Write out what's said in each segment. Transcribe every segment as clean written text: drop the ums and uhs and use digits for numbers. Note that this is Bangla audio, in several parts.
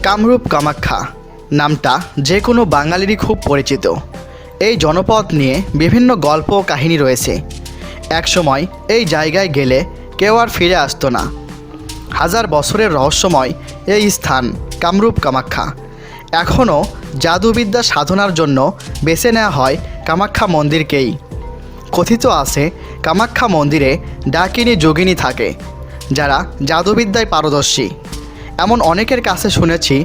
কামরূপ কামাখ্যা নামটা যে কোনো বাঙালিরই খুব পরিচিত। এই জনপদ নিয়ে বিভিন্ন গল্প ও কাহিনী রয়েছে। একসময় এই জায়গায় গেলে কেউ আর ফিরে আসতো না। হাজার বছরের রহস্যময় এই স্থান কামরূপ কামাখ্যা এখনও জাদুবিদ্যা সাধনার জন্য বেছে নেওয়া হয় কামাখ্যা মন্দিরকেই। কথিত আছে কামাখ্যা মন্দিরে ডাকিনী যোগিনী থাকে, যারা জাদুবিদ্যায় পারদর্শী। এমন অনেকের কাছে শুনেছি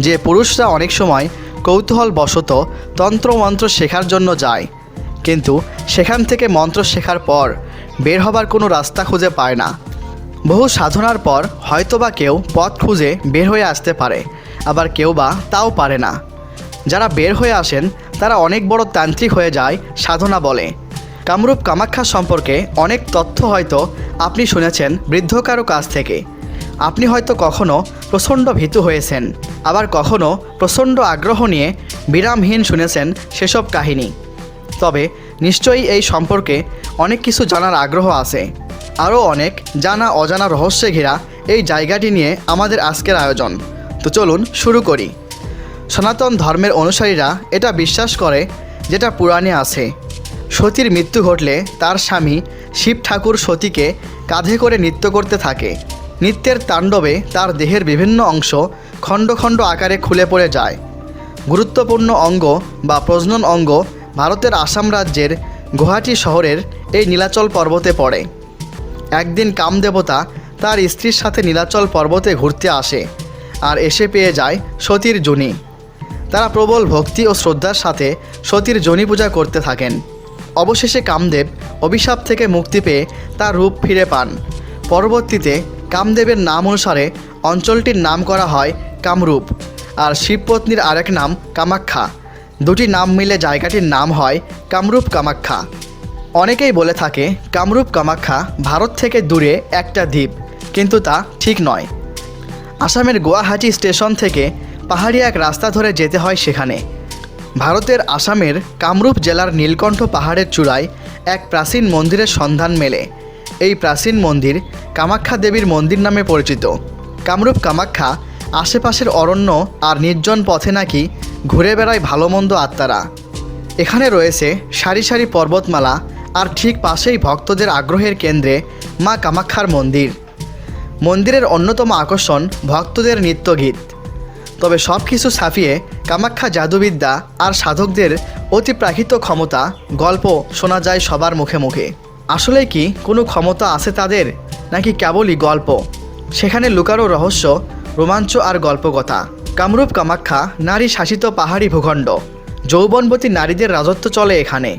যে পুরুষরা অনেক সময় কৌতূহলবশত তন্ত্রমন্ত্র শেখার জন্য যায়, কিন্তু সেখান থেকে মন্ত্র শেখার পর বের হবার কোনো রাস্তা খুঁজে পায় না। বহু সাধনার পর হয়তোবা কেউ পথ খুঁজে বের হয়ে আসতে পারে, আবার কেউ বা তাও পারে না। যারা বের হয়ে আসেন তারা অনেক বড় তান্ত্রিক হয়ে যায় সাধনা বলে। কামরূপ কামাখ্যা সম্পর্কে অনেক তথ্য হয়তো আপনি শুনেছেন বৃদ্ধ কারো কাছ থেকে। আপনি হয়তো কখনো প্রচণ্ড ভীতু হয়েছেন, আবার কখনো প্রচণ্ড আগ্রহ নিয়ে বিরামহীন শুনেছেন সেসব কাহিনী। তবে নিশ্চয়ই এই সম্পর্কে অনেক কিছু জানার আগ্রহ আছে। আরও অনেক জানা অজানা রহস্যে ঘেরা এই জায়গাটি নিয়ে আমাদের আজকের আয়োজন। তো চলুন শুরু করি। সনাতন ধর্মের অনুসারীরা এটা বিশ্বাস করে, যেটা পুরাণে আছে, সতীর মৃত্যু ঘটলে তার স্বামী শিব ঠাকুর সতীকে কাঁধে করে নৃত্য করতে থাকে। নৃত্যের তাণ্ডবে তার দেহের বিভিন্ন অংশ খণ্ড খণ্ড আকারে খুলে পড়ে যায়। গুরুত্বপূর্ণ অঙ্গ বা প্রজনন অঙ্গ ভারতের আসাম রাজ্যের গুয়াহাটি শহরের এই নীলাচল পর্বতে পড়ে। একদিন কামদেবতা তার স্ত্রীর সাথে নীলাচল পর্বতে ঘুরতে আসে আর এসে পেয়ে যায় সতীর যোনি। তারা প্রবল ভক্তি ও শ্রদ্ধার সাথে সতীর যোনি পূজা করতে থাকেন। অবশেষে কামদেব অভিশাপ থেকে মুক্তি পেয়ে তার রূপ ফিরে পান। পরবর্তীতে কামদেবের নাম অনুসারে অঞ্চলটির নাম করা হয় কামরূপ, আর শিবপত্নীর আরেক নাম কামাখ্যা। দুটি নাম মিলে জায়গাটির নাম হয় কামরূপ কামাখ্যা। অনেকেই বলে থাকে কামরূপ কামাখ্যা ভারত থেকে দূরে একটা দ্বীপ, কিন্তু তা ঠিক নয়। আসামের গুয়াহাটি স্টেশন থেকে পাহাড়ি এক রাস্তা ধরে যেতে হয় সেখানে। ভারতের আসামের কামরূপ জেলার নীলকণ্ঠ পাহাড়ের চূড়ায় এক প্রাচীন মন্দিরের সন্ধান মেলে। এই প্রাচীন মন্দির কামাখ্যা দেবীর মন্দির নামে পরিচিত। কামরূপ কামাখ্যা আশেপাশের অরণ্য আর নির্জন পথে নাকি ঘুরে বেড়ায় ভালো মন্দ আত্মারা। এখানে রয়েছে সারি সারি পর্বতমালা, আর ঠিক পাশেই ভক্তদের আগ্রহের কেন্দ্রে মা কামাখ্যার মন্দির। মন্দিরের অন্যতম আকর্ষণ ভক্তদের নৃত্যগীত। তবে সব কিছু ছাপিয়ে কামাখ্যা জাদুবিদ্যা আর সাধকদের অতিপ্রাকৃত ক্ষমতা গল্প শোনা যায় সবার মুখে মুখে। আসলে কি কোনো ক্ষমতা আছে তাদের, নাকি কেবলই গল্প? সেখানে লুকানো রহস্য, রোমাঞ্চ আর গল্পকথা। কামরূপ কামাখ্যা নারী শাসিত পাহাড়ি ভূখণ্ড। যৌবনবতী নারীদের রাজত্ব চলে এখানে।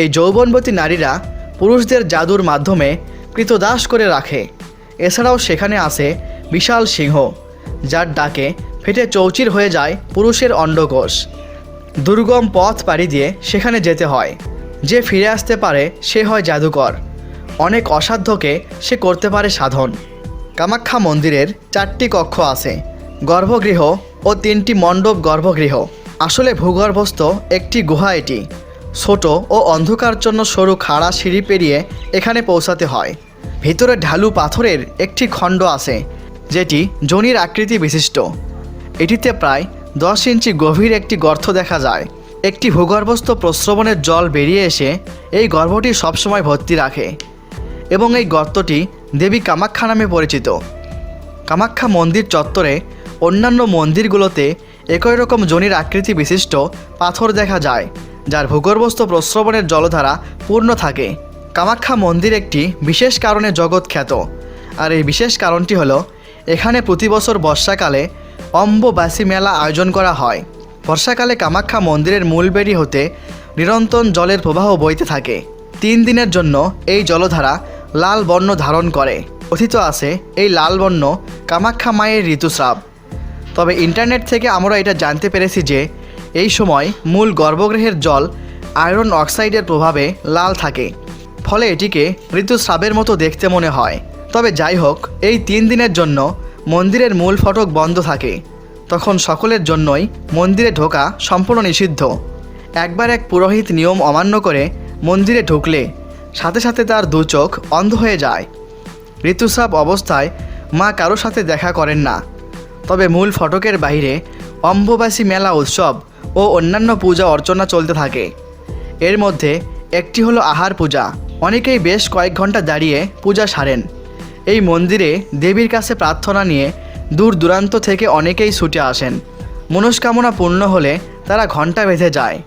এই যৌবনবতী নারীরা পুরুষদের জাদুর মাধ্যমে কৃতদাস করে রাখে। এছাড়াও সেখানে আছে বিশাল সিংহ, যার ডাকে ফেটে চৌচির হয়ে যায় পুরুষের অন্ডকোষ। দুর্গম পথ পাড়ি দিয়ে সেখানে যেতে হয়। যে ফিরে আসতে পারে সে হয় জাদুকর। অনেক অসাধ্যকে সে করতে পারে সাধন। কামাখ্যা মন্দিরের 4টি কক্ষ আছে, গর্ভগৃহ ও 3টি মণ্ডপ গর্ভগৃহ। আসলে ভূগর্ভস্থ একটি গুহা এটি। ছোট ও অন্ধকারজন্য সরু খাড়া সিঁড়ি পেরিয়ে এখানে পৌঁছাতে হয়। ভিতরে ঢালু পাথরের একটি খণ্ড আছে, যেটি যোনির আকৃতি বিশিষ্ট। এটিতে প্রায় 10 ইঞ্চি গভীর একটি গর্ত দেখা যায়। একটি ভূগর্ভস্থ প্রস্রবণের জল বেরিয়ে এসে এই গর্ভটি সবসময় ভর্তি রাখে, এবং এই গর্তটি দেবী কামাখ্যা নামে পরিচিত। কামাখ্যা মন্দির চত্বরে অন্যান্য মন্দিরগুলোতে একই রকম যোনির আকৃতি বিশিষ্ট পাথর দেখা যায়, যার ভূগর্ভস্থ প্রস্রবণের জলধারা পূর্ণ থাকে। কামাখ্যা মন্দির একটি বিশেষ কারণে জগৎ খ্যাত, আর এই বিশেষ কারণটি হলো এখানে প্রতি বছর বর্ষাকালে অম্বুবাসী মেলা আয়োজন করা হয়। বর্ষাকালে কামাখ্যা মন্দিরের মূল বেড়ি হতে নিরন্তর জলের প্রবাহ বইতে থাকে। 3 দিনের জন্য এই জলধারা লাল বর্ণ ধারণ করে। কথিত আছে এই লাল বর্ণ কামাখ্যা মায়ের ঋতুস্রাব। তবে ইন্টারনেট থেকে আমরা এটা জানতে পেরেছি যে এই সময় মূল গর্ভগৃহের জল আয়রন অক্সাইডের প্রভাবে লাল থাকে, ফলে এটিকে ঋতুস্রাবের মতো দেখতে মনে হয়। তবে যাই হোক, এই 3 দিনের জন্য মন্দিরের মূল ফটক বন্ধ থাকে। তখন সকলের জন্যই মন্দিরে ঢোকা সম্পূর্ণ নিষিদ্ধ। একবার এক পুরোহিত নিয়ম অমান্য করে মন্দিরে ঢুকলে সাথে সাথে তার 2 চোখ অন্ধ হয়ে যায়। ঋতুস্রাব অবস্থায় মা কারো সাথে দেখা করেন না। তবে মূল ফটকের বাইরে অম্বুবাসী মেলা উৎসব ও অন্যান্য পূজা অর্চনা চলতে থাকে। এর মধ্যে একটি হলো আহার পূজা। অনেকেই বেশ কয়েক ঘন্টা দাঁড়িয়ে পূজা সারেন। এই মন্দিরে দেবীর কাছে প্রার্থনা নিয়ে দূর দূরান্ত থেকে অনেকেই ছুটে আসেন। মনস্কামনা পূর্ণ হলে তারা ঘণ্টা বেঁধে যায়।